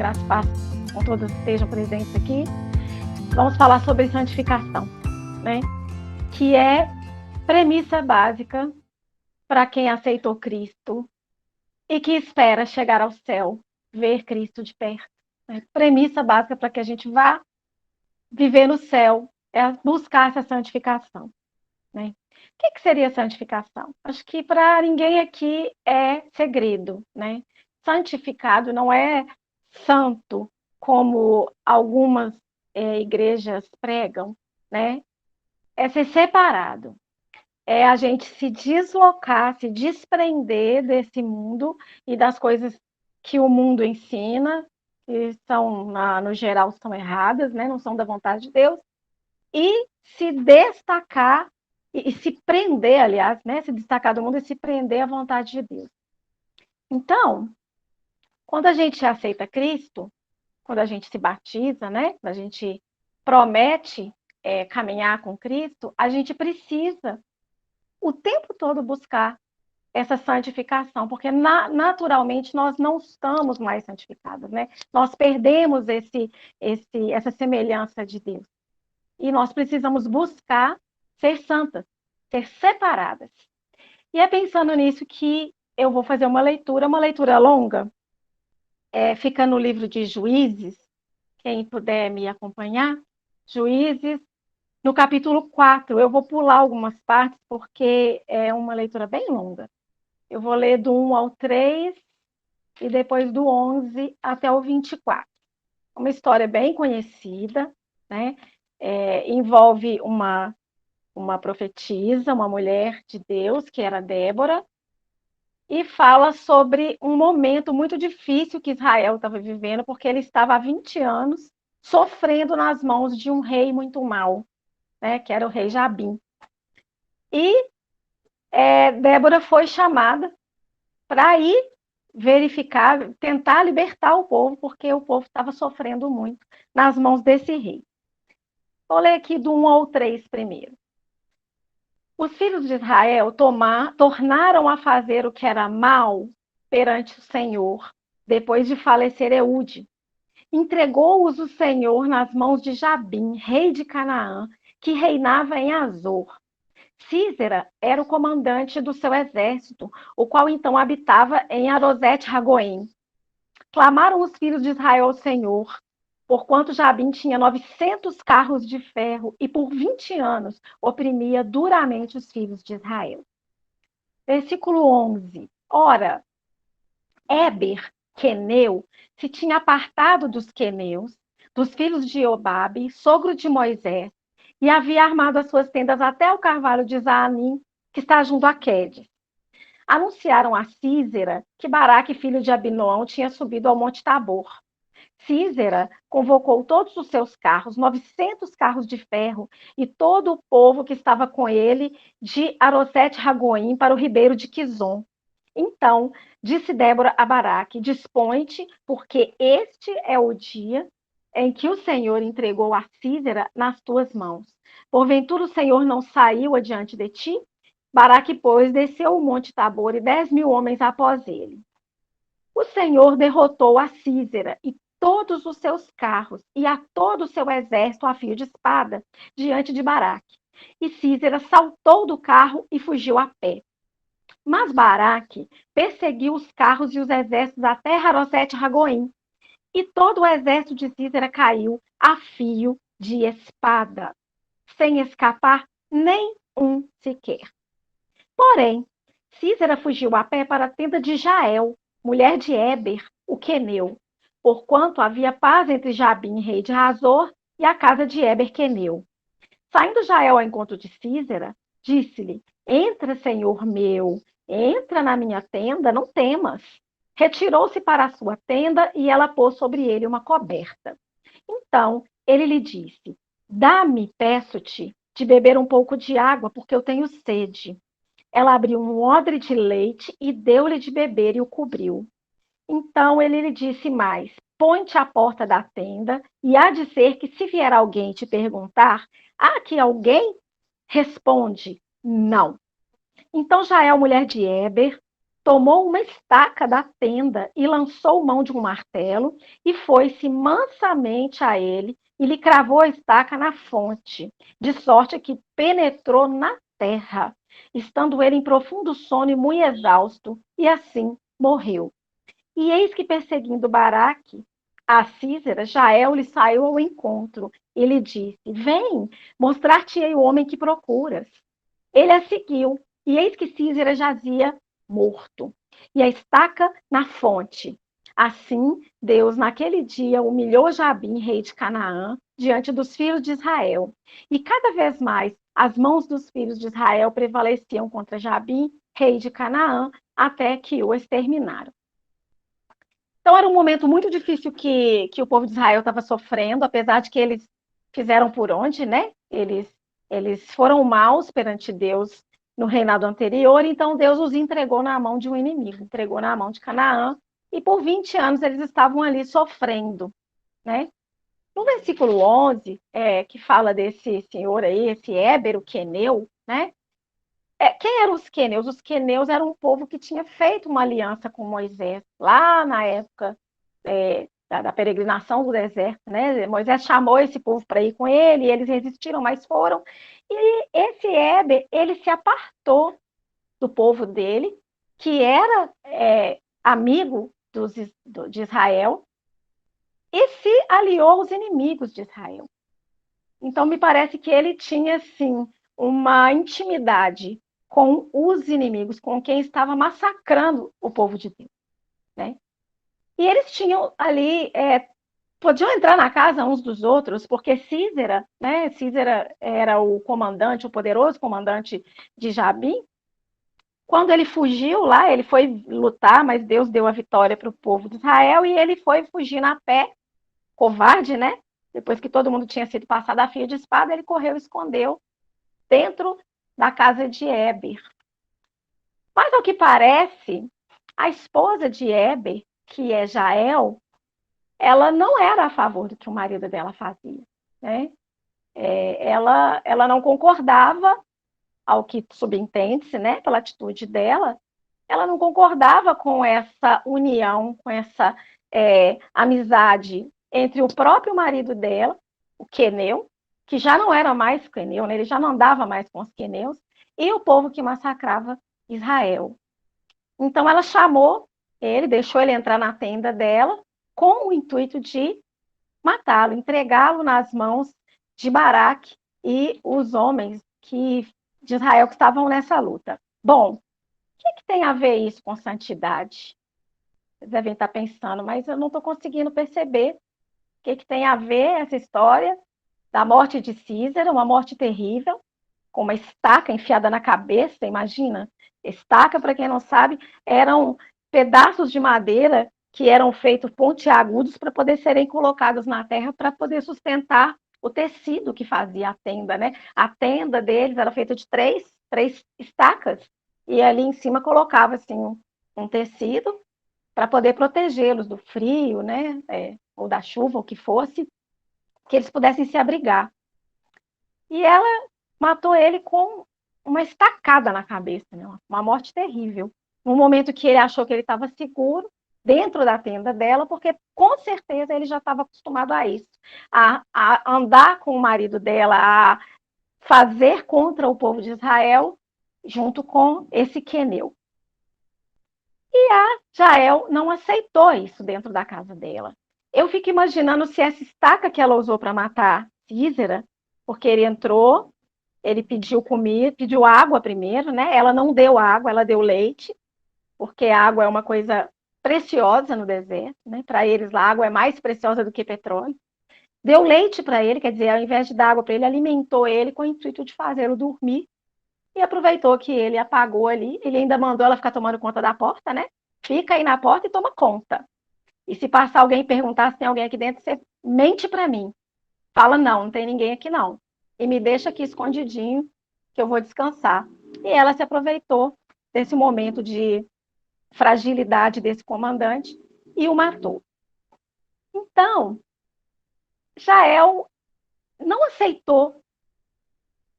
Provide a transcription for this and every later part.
graça e paz com todos estejam presentes aqui. Vamos falar sobre santificação, né? Que é premissa básica para quem aceitou Cristo e que espera chegar ao céu, ver Cristo de perto. Né? Premissa básica para que a gente vá viver no céu é buscar essa santificação. Né? O que seria santificação? Acho que para ninguém aqui é segredo. Né? Santificado não é santo, como algumas igrejas pregam, né? É ser separado. É a gente se deslocar, se desprender desse mundo e das coisas que o mundo ensina, que são, no geral, são erradas, né? Não são da vontade de Deus, e se destacar, e se prender, aliás, né? Se destacar do mundo e se prender à vontade de Deus. Então, quando a gente aceita Cristo, quando a gente se batiza, né? Quando a gente promete caminhar com Cristo, a gente precisa o tempo todo buscar essa santificação, porque naturalmente nós não estamos mais santificados, né? Nós perdemos essa semelhança de Deus. E nós precisamos buscar ser santas, ser separadas. E é pensando nisso que eu vou fazer uma leitura longa, fica no livro de Juízes, quem puder me acompanhar, Juízes, no capítulo 4, eu vou pular algumas partes, porque é uma leitura bem longa. Eu vou ler do 1 ao 3 e depois do 11 até o 24. Uma história bem conhecida, né? Envolve uma profetisa, uma mulher de Deus, que era Débora, e fala sobre um momento muito difícil que Israel estava vivendo, porque ele estava há 20 anos sofrendo nas mãos de um rei muito mau, né? Que era o rei Jabim. E Débora foi chamada para ir verificar, tentar libertar o povo, porque o povo estava sofrendo muito nas mãos desse rei. Vou ler aqui do 1 ao 3 primeiro. Os filhos de Israel tornaram a fazer o que era mal perante o Senhor, depois de falecer Eude. Entregou-os o Senhor nas mãos de Jabim, rei de Canaã, que reinava em Azor. Císera era o comandante do seu exército, o qual então habitava em Arosete-Ragoim. Clamaram os filhos de Israel ao Senhor, porquanto Jabim tinha 900 carros de ferro e por 20 anos oprimia duramente os filhos de Israel. Versículo 11. Ora, Éber, queneu, se tinha apartado dos queneus, dos filhos de Jobabe, sogro de Moisés, e havia armado as suas tendas até o carvalho de Zaanim, que está junto a Quedes. Anunciaram a Císera que Baraque, filho de Abinoão, tinha subido ao Monte Tabor. Císera convocou todos os seus carros, 900 carros de ferro, e todo o povo que estava com ele de Arosete-Ragoim para o ribeiro de Quizon. Então, disse Débora a Baraque, dispõe-te, porque este é o dia em que o Senhor entregou a Císera nas tuas mãos. Porventura o Senhor não saiu adiante de ti? Baraque, pois, desceu o monte Tabor e 10.000 homens após ele. O Senhor derrotou a Císera e todos os seus carros e a todo o seu exército a fio de espada diante de Baraque. E Císera saltou do carro e fugiu a pé. Mas Baraque perseguiu os carros e os exércitos até Harosete-Ragoim. E todo o exército de Císera caiu a fio de espada, sem escapar nem um sequer. Porém, Císera fugiu a pé para a tenda de Jael, mulher de Éber, o queneu, porquanto havia paz entre Jabim, rei de Hazor, e a casa de Éber queneu. Saindo Jael ao encontro de Císera, disse-lhe: Entra, senhor meu, entra na minha tenda, não temas. Retirou-se para a sua tenda e ela pôs sobre ele uma coberta. Então ele lhe disse: Dá-me, peço-te, de beber um pouco de água, porque eu tenho sede. Ela abriu um odre de leite e deu-lhe de beber e o cobriu. Então ele lhe disse mais: Põe-te à porta da tenda, e há de ser que, se vier alguém te perguntar, há aqui alguém? Responde: Não. Então Jael, mulher de Éber, tomou uma estaca da tenda e lançou mão de um martelo e foi-se mansamente a ele e lhe cravou a estaca na fonte, de sorte que penetrou na terra, estando ele em profundo sono e muito exausto, e assim morreu. E eis que, perseguindo Baraque, a Císera, Jael lhe saiu ao encontro e lhe disse: Vem, mostrar-te-ei o homem que procuras. Ele a seguiu, e eis que Císera jazia morto, e a estaca na fonte. Assim, Deus, naquele dia, humilhou Jabim, rei de Canaã, diante dos filhos de Israel. E cada vez mais as mãos dos filhos de Israel prevaleciam contra Jabim, rei de Canaã, até que o exterminaram. Então, era um momento muito difícil que o povo de Israel estava sofrendo, apesar de que eles fizeram por onde, né? Eles foram maus perante Deus no reinado anterior, então Deus os entregou na mão de um inimigo, entregou na mão de Canaã, e por 20 anos eles estavam ali sofrendo, né? No versículo 11, que fala desse senhor aí, esse Éber, o queneu, né? Quem eram os queneus? Os queneus eram um povo que tinha feito uma aliança com Moisés, lá na época da peregrinação do deserto, né? Moisés chamou esse povo para ir com ele, e eles resistiram, mas foram. E esse Éber, ele se apartou do povo dele, que era amigo de Israel, e se aliou aos inimigos de Israel. Então, me parece que ele tinha, sim, uma intimidade com os inimigos, com quem estava massacrando o povo de Deus, né? E eles tinham ali, podiam entrar na casa uns dos outros, porque Císera, né? Císera era o comandante, o poderoso comandante de Jabim. Quando ele fugiu lá, ele foi lutar, mas Deus deu a vitória para o povo de Israel e ele foi fugindo a pé, covarde, né? Depois que todo mundo tinha sido passado a fio de espada, ele correu e escondeu dentro da casa de Éber. Mas, ao que parece, a esposa de Éber, que é Jael, ela não era a favor do que o marido dela fazia, né? Ela não concordava, ao que subentende-se, né, pela atitude dela, ela não concordava com essa união, com essa amizade entre o próprio marido dela, o queneu, que já não era mais queneu, né, ele já não andava mais com os queneus, e o povo que massacrava Israel. Então ela chamou ele, deixou ele entrar na tenda dela, com o intuito de matá-lo, entregá-lo nas mãos de Baraque e os homens de Israel que estavam nessa luta. Bom, o que tem a ver isso com santidade? Vocês devem estar pensando, mas eu não estou conseguindo perceber o que tem a ver essa história da morte de Císera, uma morte terrível, com uma estaca enfiada na cabeça, imagina? Estaca, para quem não sabe, eram pedaços de madeira que eram feitos pontiagudos para poder serem colocados na terra para poder sustentar o tecido que fazia a tenda, né? A tenda deles era feita de três estacas e ali em cima colocava assim um tecido para poder protegê-los do frio, né? Ou da chuva, o que fosse, que eles pudessem se abrigar. E ela matou ele com uma estacada na cabeça, né? Uma morte terrível. No momento que ele achou que ele estava seguro, dentro da tenda dela, porque com certeza ele já estava acostumado a isso, a andar com o marido dela, a fazer contra o povo de Israel, junto com esse queneu. E a Jael não aceitou isso dentro da casa dela. Eu fico imaginando se essa estaca que ela usou para matar Císera, porque ele entrou, ele pediu comida, pediu água primeiro, né? Ela não deu água, ela deu leite, porque a água é uma coisa preciosa no deserto, né? Para eles lá, a água é mais preciosa do que petróleo. Deu leite para ele, quer dizer, ao invés de dar água para ele, alimentou ele com o intuito de fazê-lo dormir. E aproveitou que ele apagou ali, ele ainda mandou ela ficar tomando conta da porta, né? Fica aí na porta e toma conta. E se passar alguém e perguntar se tem alguém aqui dentro, você mente para mim. Fala, não tem ninguém aqui não. E me deixa aqui escondidinho, que eu vou descansar. E ela se aproveitou desse momento de fragilidade desse comandante e o matou. Então, Jael não aceitou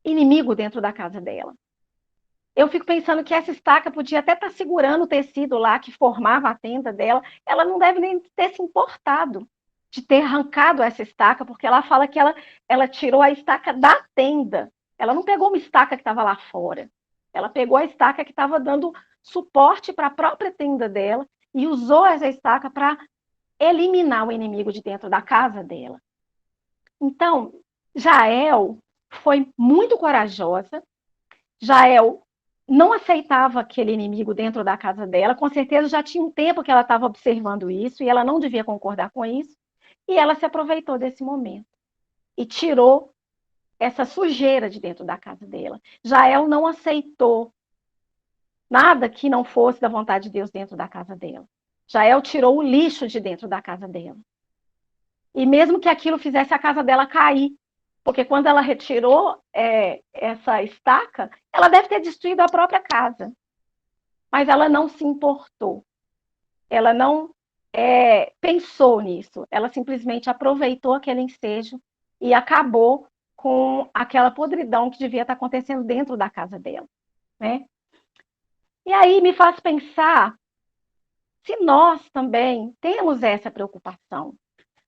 inimigo dentro da casa dela. Eu fico pensando que essa estaca podia até estar segurando o tecido lá que formava a tenda dela. Ela não deve nem ter se importado de ter arrancado essa estaca, porque ela fala que ela tirou a estaca da tenda. Ela não pegou uma estaca que estava lá fora. Ela pegou a estaca que estava dando suporte para a própria tenda dela e usou essa estaca para eliminar o inimigo de dentro da casa dela. Então, Jael foi muito corajosa. Jael não aceitava aquele inimigo dentro da casa dela. Com certeza já tinha um tempo que ela estava observando isso e ela não devia concordar com isso. E ela se aproveitou desse momento e tirou essa sujeira de dentro da casa dela. Jael não aceitou nada que não fosse da vontade de Deus dentro da casa dela. Jael tirou o lixo de dentro da casa dela. E mesmo que aquilo fizesse a casa dela cair, porque quando ela retirou essa estaca, ela deve ter destruído a própria casa. Mas ela não se importou. Ela não pensou nisso. Ela simplesmente aproveitou aquele ensejo e acabou com aquela podridão que devia estar acontecendo dentro da casa dela, né? E aí me faz pensar se nós também temos essa preocupação.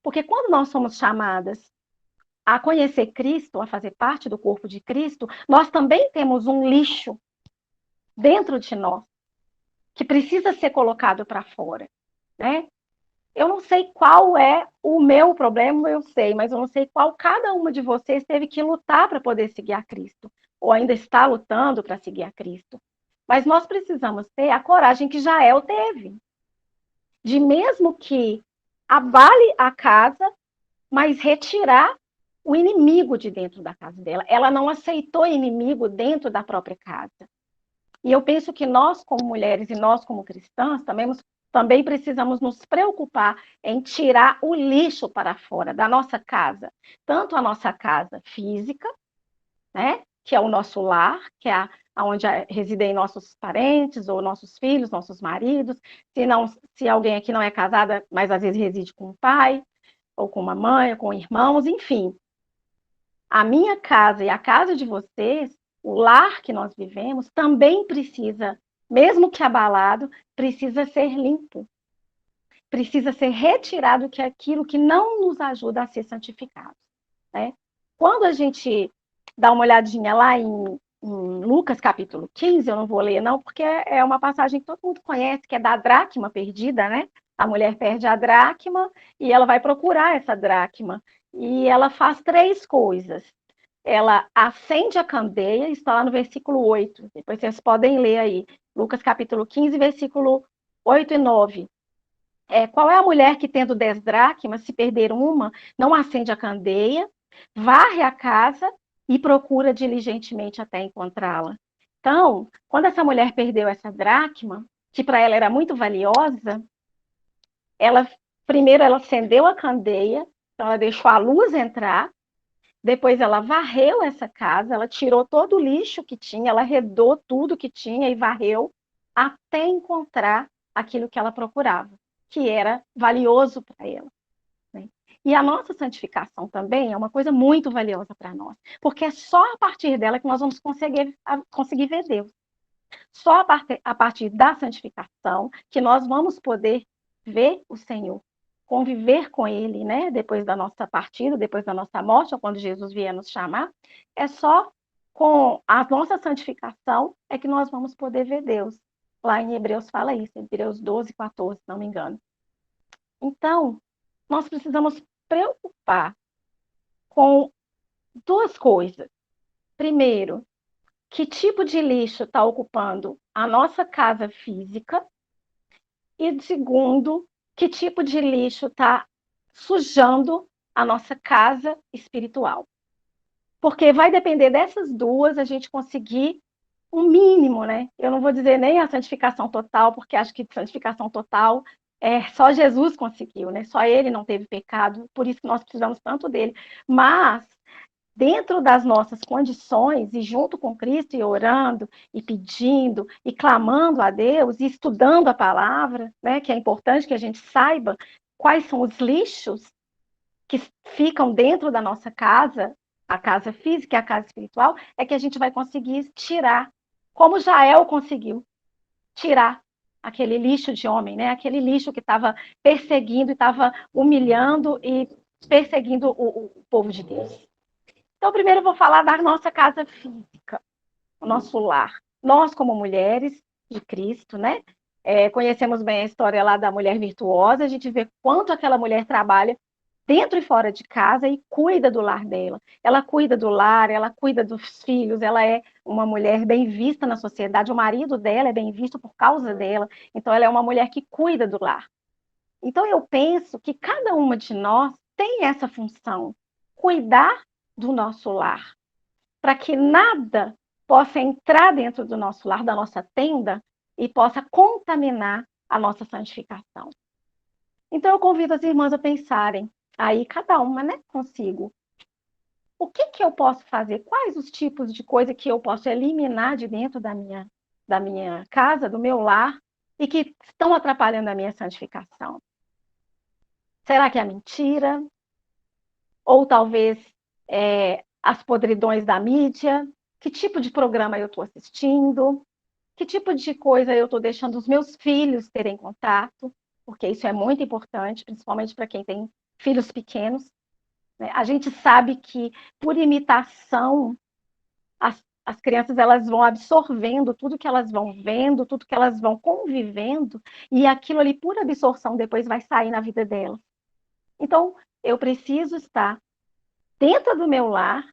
Porque quando nós somos chamadas a conhecer Cristo, a fazer parte do corpo de Cristo, nós também temos um lixo dentro de nós que precisa ser colocado para fora, né? Eu não sei qual é o meu problema, eu sei, mas eu não sei qual cada uma de vocês teve que lutar para poder seguir a Cristo, ou ainda está lutando para seguir a Cristo. Mas nós precisamos ter a coragem que Jael teve, de mesmo que abale a casa, mas retirar o inimigo de dentro da casa dela. Ela não aceitou inimigo dentro da própria casa. E eu penso que nós, como mulheres e nós, como cristãs, também precisamos nos preocupar em tirar o lixo para fora da nossa casa. Tanto a nossa casa física, né, que é o nosso lar, que é onde residem nossos parentes, ou nossos filhos, nossos maridos. Se alguém aqui não é casada, mas às vezes reside com o pai, ou com uma mãe, ou com irmãos, enfim. A minha casa e a casa de vocês, o lar que nós vivemos, também precisa, mesmo que abalado, precisa ser limpo. Precisa ser retirado que é aquilo que não nos ajuda a ser santificados, né? Quando a gente dá uma olhadinha lá em Lucas capítulo 15, eu não vou ler não, porque é uma passagem que todo mundo conhece, que é da dracma perdida, né? A mulher perde a dracma e ela vai procurar essa dracma. E ela faz 3 coisas. Ela acende a candeia, está lá no versículo 8. Depois vocês podem ler aí. Lucas capítulo 15, versículo 8 e 9. Qual é a mulher que, tendo 10 dracmas, se perder uma, não acende a candeia, varre a casa e procura diligentemente até encontrá-la? Então, quando essa mulher perdeu essa dracma, que para ela era muito valiosa, primeiro ela acendeu a candeia, então ela deixou a luz entrar, depois ela varreu essa casa, ela tirou todo o lixo que tinha, ela arredou tudo que tinha e varreu até encontrar aquilo que ela procurava, que era valioso para ela, né? E a nossa santificação também é uma coisa muito valiosa para nós, porque é só a partir dela que nós vamos conseguir ver Deus. Só a partir da santificação que nós vamos poder ver o Senhor, conviver com Ele, né? Depois da nossa partida, depois da nossa morte, ou quando Jesus vier nos chamar. É só com a nossa santificação é que nós vamos poder ver Deus. Lá em Hebreus fala isso, Hebreus 12, 14, se não me engano. Então, nós precisamos preocupar com 2 coisas. Primeiro, que tipo de lixo está ocupando a nossa casa física? E segundo, que tipo de lixo está sujando a nossa casa espiritual? Porque vai depender dessas 2 a gente conseguir um mínimo, né? Eu não vou dizer nem a santificação total, porque acho que santificação total só Jesus conseguiu, né? Só ele não teve pecado, por isso que nós precisamos tanto dele. Mas dentro das nossas condições, e junto com Cristo, e orando, e pedindo, e clamando a Deus, e estudando a palavra, né, que é importante que a gente saiba quais são os lixos que ficam dentro da nossa casa, a casa física e a casa espiritual, é que a gente vai conseguir tirar como Jael conseguiu tirar aquele lixo de homem, né? Aquele lixo que estava perseguindo, estava humilhando e perseguindo o povo de Deus. Então, primeiro eu vou falar da nossa casa física, o nosso lar. Nós, como mulheres de Cristo, né? Conhecemos bem a história lá da mulher virtuosa, a gente vê quanto aquela mulher trabalha dentro e fora de casa e cuida do lar dela. Ela cuida do lar, ela cuida dos filhos, ela é uma mulher bem vista na sociedade, o marido dela é bem visto por causa dela, então ela é uma mulher que cuida do lar. Então eu penso que cada uma de nós tem essa função, cuidar do nosso lar, para que nada possa entrar dentro do nosso lar, da nossa tenda, e possa contaminar a nossa santificação. Então eu convido as irmãs a pensarem, aí cada uma, né, consigo. O que eu posso fazer? Quais os tipos de coisa que eu posso eliminar de dentro da minha casa, do meu lar, e que estão atrapalhando a minha santificação? Será que é mentira? Ou talvez as podridões da mídia? Que tipo de programa eu estou assistindo? Que tipo de coisa eu estou deixando os meus filhos terem contato? Porque isso é muito importante, principalmente para quem tem filhos pequenos. Né? A gente sabe que, por imitação, as crianças elas vão absorvendo tudo que elas vão vendo, tudo que elas vão convivendo, e aquilo ali, por absorção, depois vai sair na vida delas. Então, eu preciso estar dentro do meu lar,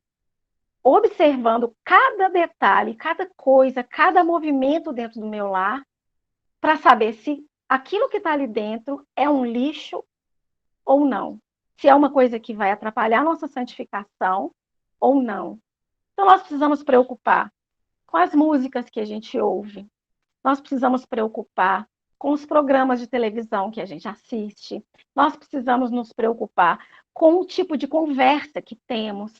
observando cada detalhe, cada coisa, cada movimento dentro do meu lar, para saber se aquilo que está ali dentro é um lixo ou não. Se é uma coisa que vai atrapalhar a nossa santificação ou não. Então, nós precisamos preocupar com as músicas que a gente ouve. Nós precisamos preocupar com os programas de televisão que a gente assiste. Nós precisamos nos preocupar com o tipo de conversa que temos.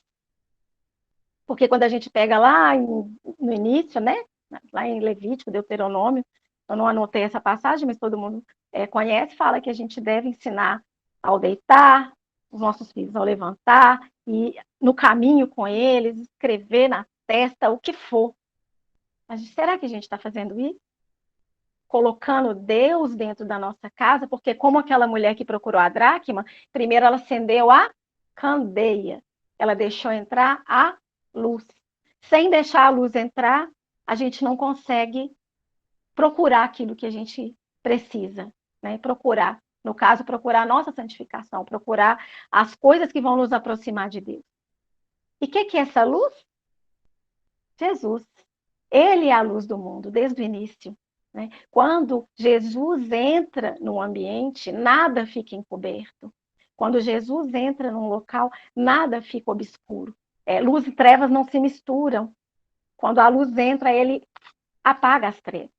Porque quando a gente pega lá no início, né? Lá em Levítico, Deuteronômio, eu não anotei essa passagem, mas todo mundo conhece, fala que a gente deve ensinar ao deitar, os nossos filhos ao levantar, e no caminho com eles, escrever na testa o que for. Mas será que a gente está fazendo isso? Colocando Deus dentro da nossa casa, porque como aquela mulher que procurou a dracma, primeiro ela acendeu a candeia, ela deixou entrar a luz. Sem deixar a luz entrar, a gente não consegue procurar aquilo que a gente precisa, né? Procurar, no caso, procurar a nossa santificação, procurar as coisas que vão nos aproximar de Deus. E o que é essa luz? Jesus. Ele é a luz do mundo, desde o início. Né? Quando Jesus entra no ambiente, nada fica encoberto. Quando Jesus entra num local, nada fica obscuro. Luz e trevas não se misturam. Quando a luz entra, ele apaga as trevas.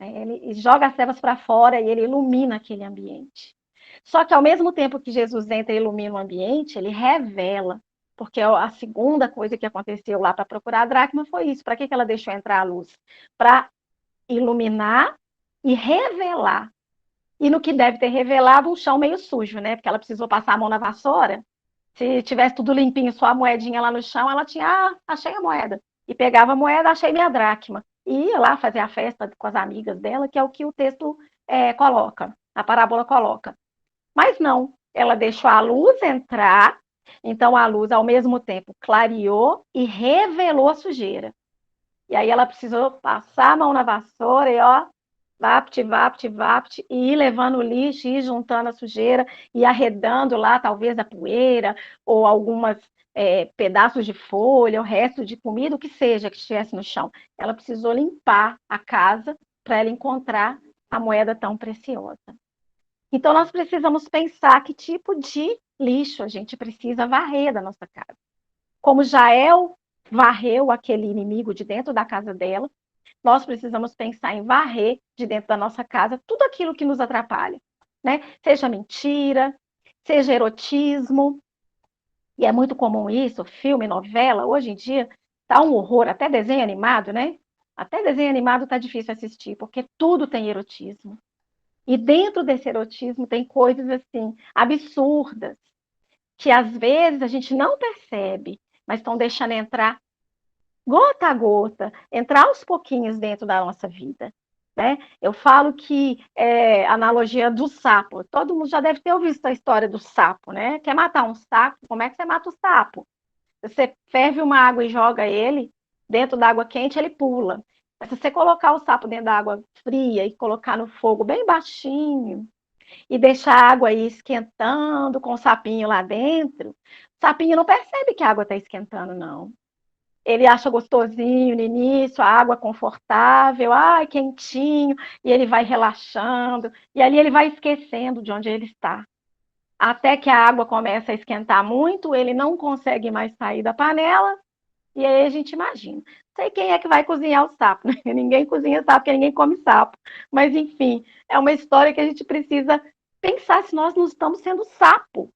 Né? Ele joga as trevas para fora e ele ilumina aquele ambiente. Só que ao mesmo tempo que Jesus entra e ilumina o ambiente, ele revela. Porque a segunda coisa que aconteceu lá para procurar a dracma foi isso. Para que ela deixou entrar a luz? Para iluminar e revelar. E no que deve ter revelado, um chão meio sujo, né? Porque ela precisou passar a mão na vassoura. Se tivesse tudo limpinho, só a moedinha lá no chão, ela tinha, achei a moeda. E pegava a moeda, achei minha dracma. E ia lá fazer a festa com as amigas dela, que é o que o texto coloca, a parábola coloca. Mas não, ela deixou a luz entrar, então a luz, ao mesmo tempo, clareou e revelou a sujeira. E aí ela precisou passar a mão na vassoura e, ó, vapt, vapt, vapt, e ir levando o lixo, ir juntando a sujeira, e arredando lá, talvez, a poeira, ou algumas pedaços de folha, o resto de comida, o que seja que estivesse no chão. Ela precisou limpar a casa para ela encontrar a moeda tão preciosa. Então, nós precisamos pensar que tipo de lixo a gente precisa varrer da nossa casa. Como Jael varreu aquele inimigo de dentro da casa dela, nós precisamos pensar em varrer de dentro da nossa casa tudo aquilo que nos atrapalha, né? Seja mentira, seja erotismo, e é muito comum isso, filme, novela, hoje em dia tá um horror, até desenho animado, né? Até desenho animado tá difícil assistir, porque tudo tem erotismo. E dentro desse erotismo tem coisas assim absurdas, que às vezes a gente não percebe, mas estão deixando entrar gota a gota, entrar aos pouquinhos dentro da nossa vida. Né? Eu falo que a analogia do sapo, todo mundo já deve ter ouvido a história do sapo, né? Quer matar um sapo? Como é que você mata o sapo? Você ferve uma água e joga ele dentro da água quente, ele pula. Mas se você colocar o sapo dentro da água fria e colocar no fogo bem baixinho e deixar a água aí esquentando com o sapinho lá dentro, o sapinho não percebe que a água está esquentando, não. Ele acha gostosinho no início, a água confortável, ai, quentinho, e ele vai relaxando, e ali ele vai esquecendo de onde ele está. Até que a água começa a esquentar muito, ele não consegue mais sair da panela, e aí a gente imagina. Não sei quem é que vai cozinhar o sapo, né? Ninguém cozinha sapo, porque ninguém come sapo. Mas, enfim, é uma história que a gente precisa pensar se nós não estamos sendo sapo.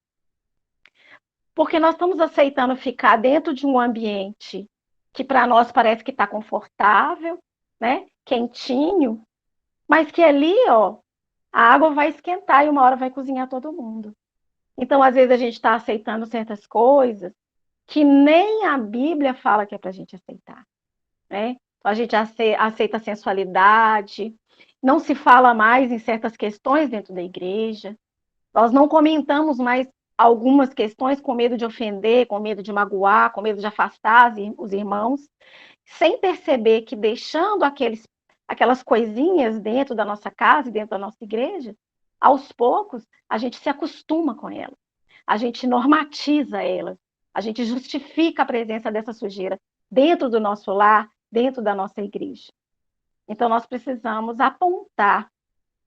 Porque nós estamos aceitando ficar dentro de um ambiente que para nós parece que está confortável, né? Quentinho, mas que ali, ó, a água vai esquentar e uma hora vai cozinhar todo mundo. Então, às vezes, a gente está aceitando certas coisas que nem a Bíblia fala que é para a gente aceitar, né? Então, a gente aceita a sensualidade, não se fala mais em certas questões dentro da igreja, nós não comentamos mais algumas questões com medo de ofender, com medo de magoar, com medo de afastar os irmãos, sem perceber que deixando aquelas coisinhas dentro da nossa casa, dentro da nossa igreja, aos poucos a gente se acostuma com elas, a gente normatiza elas, a gente justifica a presença dessa sujeira dentro do nosso lar, dentro da nossa igreja. Então nós precisamos apontar,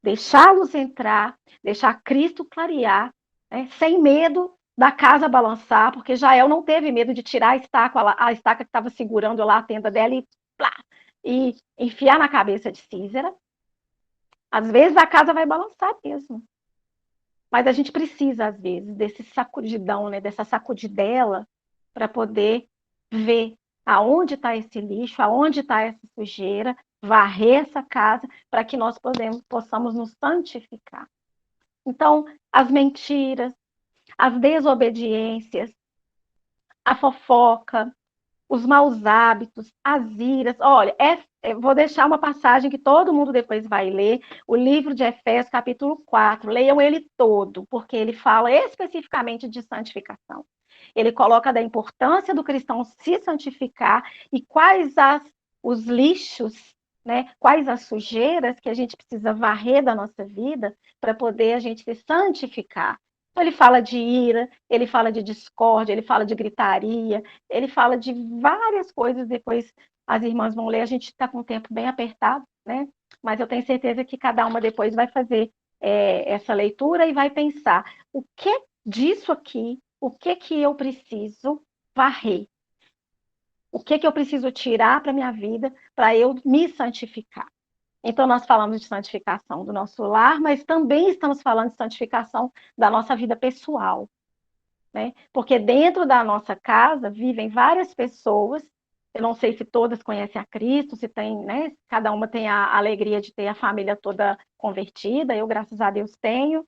deixá-los entrar, deixar Cristo clarear, né, sem medo da casa balançar, porque Jael não teve medo de tirar a estaca que estava segurando lá a tenda dela e, plá, e enfiar na cabeça de Císera. Às vezes a casa vai balançar mesmo, mas a gente precisa, às vezes, desse sacudidão, né, dessa sacudidela, para poder ver aonde está esse lixo, aonde está essa sujeira, varrer essa casa, para que nós possamos nos santificar. Então, as mentiras, as desobediências, a fofoca, os maus hábitos, as iras. Olha, vou deixar uma passagem que todo mundo depois vai ler, o livro de Efésios, capítulo 4. Leiam ele todo, porque ele fala especificamente de santificação. Ele coloca da importância do cristão se santificar e os lixos, né? Quais as sujeiras que a gente precisa varrer da nossa vida para poder a gente se santificar. Então, ele fala de ira, ele fala de discórdia, ele fala de gritaria, ele fala de várias coisas. Depois as irmãs vão ler, a gente está com o tempo bem apertado, né? Mas eu tenho certeza que cada uma depois vai fazer essa leitura e vai pensar o que disso aqui, o que eu preciso varrer, o que eu preciso tirar para minha vida para eu me santificar. Então, nós falamos de santificação do nosso lar, mas também estamos falando de santificação da nossa vida pessoal, né? Porque dentro da nossa casa vivem várias pessoas, eu não sei se todas conhecem a Cristo, se tem, né? Cada uma tem a alegria de ter a família toda convertida, eu, graças a Deus, tenho.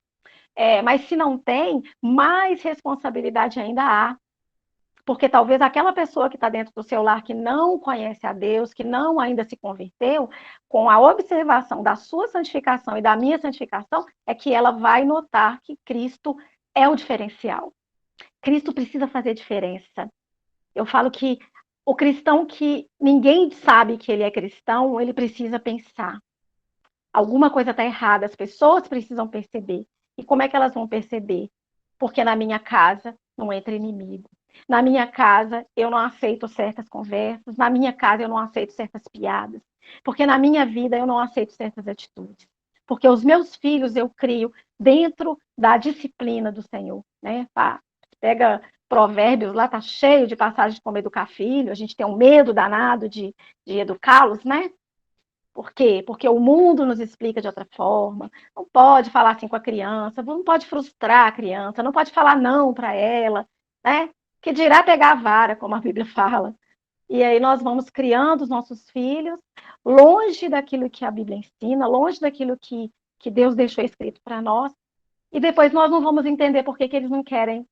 Mas se não tem, mais responsabilidade ainda há. Porque talvez aquela pessoa que está dentro do seu lar que não conhece a Deus, que não ainda se converteu, com a observação da sua santificação e da minha santificação, é que ela vai notar que Cristo é o diferencial. Cristo precisa fazer diferença. Eu falo que o cristão que ninguém sabe que ele é cristão, ele precisa pensar. Alguma coisa está errada, as pessoas precisam perceber. E como é que elas vão perceber? Porque na minha casa não entra inimigo. Na minha casa eu não aceito certas conversas, na minha casa eu não aceito certas piadas, porque na minha vida eu não aceito certas atitudes. Porque os meus filhos eu crio dentro da disciplina do Senhor, né? Pega Provérbios, lá tá cheio de passagens de como educar filho, a gente tem um medo danado de educá-los, né? Por quê? Porque o mundo nos explica de outra forma. Não pode falar assim com a criança, não pode frustrar a criança, não pode falar não para ela, né? Que dirá pegar a vara, como a Bíblia fala. E aí nós vamos criando os nossos filhos longe daquilo que a Bíblia ensina, longe daquilo que Deus deixou escrito para nós. E depois nós não vamos entender por que eles não querem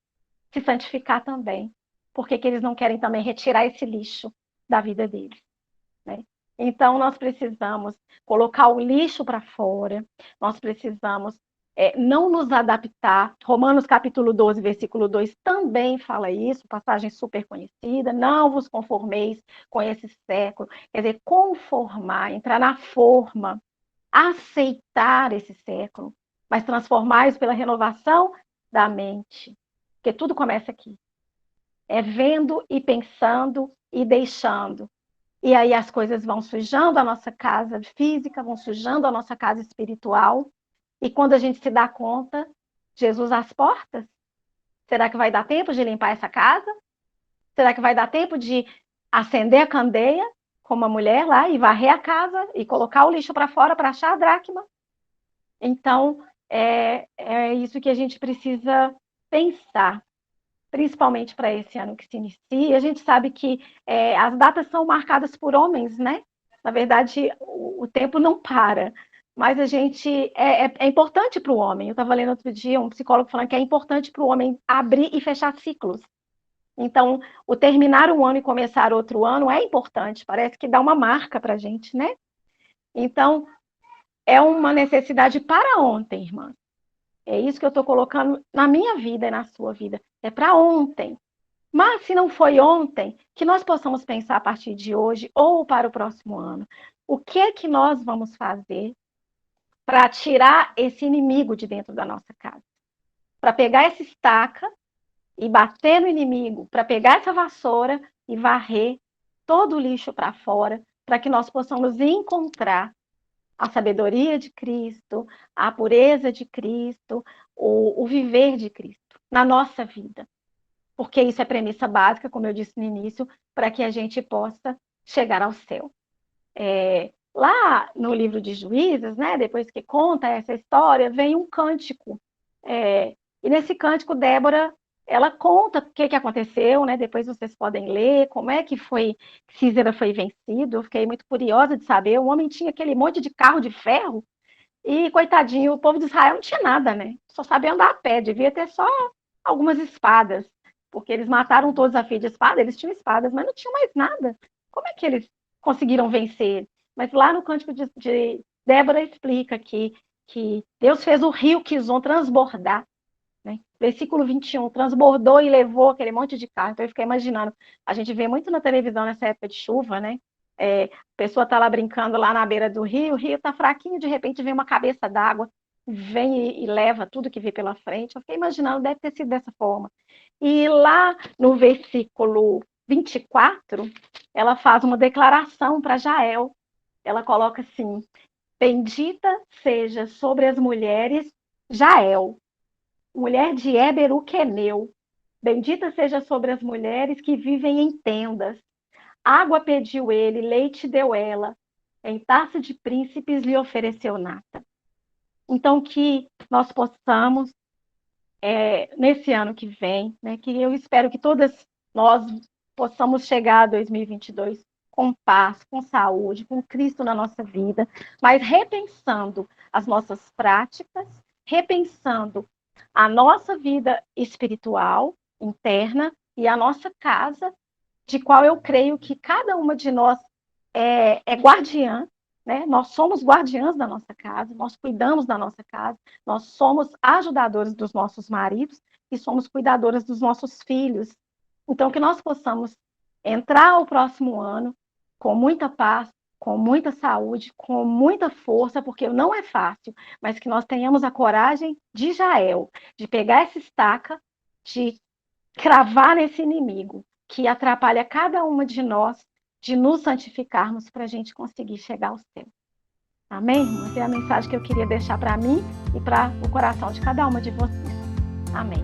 se santificar também. Por que eles não querem também retirar esse lixo da vida deles, né? Então, nós precisamos colocar o lixo para fora, nós precisamos não nos adaptar. Romanos capítulo 12, versículo 2 também fala isso, passagem super conhecida, não vos conformeis com esse século, quer dizer, conformar, entrar na forma, aceitar esse século, mas transformar-os pela renovação da mente, porque tudo começa aqui, vendo e pensando e deixando. E aí as coisas vão sujando a nossa casa física, vão sujando a nossa casa espiritual. E quando a gente se dá conta, Jesus às portas, será que vai dar tempo de limpar essa casa? Será que vai dar tempo de acender a candeia, como a mulher lá, e varrer a casa e colocar o lixo para fora para achar a dracma? Então, é isso que a gente precisa pensar, principalmente para esse ano que se inicia. A gente sabe que as datas são marcadas por homens, né? Na verdade, o tempo não para, mas a gente é importante para o homem. Eu estava lendo outro dia um psicólogo falando que é importante para o homem abrir e fechar ciclos. Então, o terminar um ano e começar outro ano é importante, parece que dá uma marca para a gente, né? Então, é uma necessidade para ontem, irmã. É isso que eu estou colocando na minha vida e na sua vida. É para ontem. Mas se não foi ontem, que nós possamos pensar a partir de hoje ou para o próximo ano. O que é que nós vamos fazer para tirar esse inimigo de dentro da nossa casa? Para pegar essa estaca e bater no inimigo, para pegar essa vassoura e varrer todo o lixo para fora, para que nós possamos encontrar a sabedoria de Cristo, a pureza de Cristo, o viver de Cristo na nossa vida. Porque isso é premissa básica, como eu disse no início, para que a gente possa chegar ao céu. Lá no livro de Juízes, né, depois que conta essa história, vem um cântico. E nesse cântico, Débora, ela conta o que aconteceu, né? Depois vocês podem ler como é que Sísera foi vencido. Eu fiquei muito curiosa de saber. O homem tinha aquele monte de carro de ferro e, coitadinho, o povo de Israel não tinha nada, né? Só sabia andar a pé, devia ter só algumas espadas, porque eles mataram todos a fio de espada, eles tinham espadas, mas não tinham mais nada. Como é que eles conseguiram vencer? Mas lá no cântico de Débora explica que Deus fez o rio Quizon transbordar, né? Versículo 21, transbordou e levou aquele monte de carro. Então eu fiquei imaginando, a gente vê muito na televisão nessa época de chuva, né? A pessoa está lá brincando lá na beira do rio, o rio está fraquinho, de repente vem uma cabeça d'água, vem e leva tudo que vê pela frente. Eu fiquei imaginando, deve ter sido dessa forma. E lá no versículo 24, ela faz uma declaração para Jael. Ela coloca assim: bendita seja sobre as mulheres Jael, mulher de Éber o queneu. Bendita seja sobre as mulheres que vivem em tendas. Água pediu ele, leite deu ela. Em taça de príncipes lhe ofereceu nata. Então, que nós possamos, nesse ano que vem, né, que eu espero que todas nós possamos chegar a 2022 com paz, com saúde, com Cristo na nossa vida, mas repensando as nossas práticas, repensando a nossa vida espiritual, interna, e a nossa casa, de qual eu creio que cada uma de nós é guardiã, né? Nós somos guardiãs da nossa casa, nós cuidamos da nossa casa, nós somos ajudadores dos nossos maridos e somos cuidadoras dos nossos filhos. Então, que nós possamos entrar o próximo ano com muita paz, com muita saúde, com muita força, porque não é fácil, mas que nós tenhamos a coragem de Jael, de pegar essa estaca, de cravar nesse inimigo que atrapalha cada uma de nós, de nos santificarmos para a gente conseguir chegar ao céu. Amém, irmãos? É a mensagem que eu queria deixar para mim e para o coração de cada uma de vocês. Amém.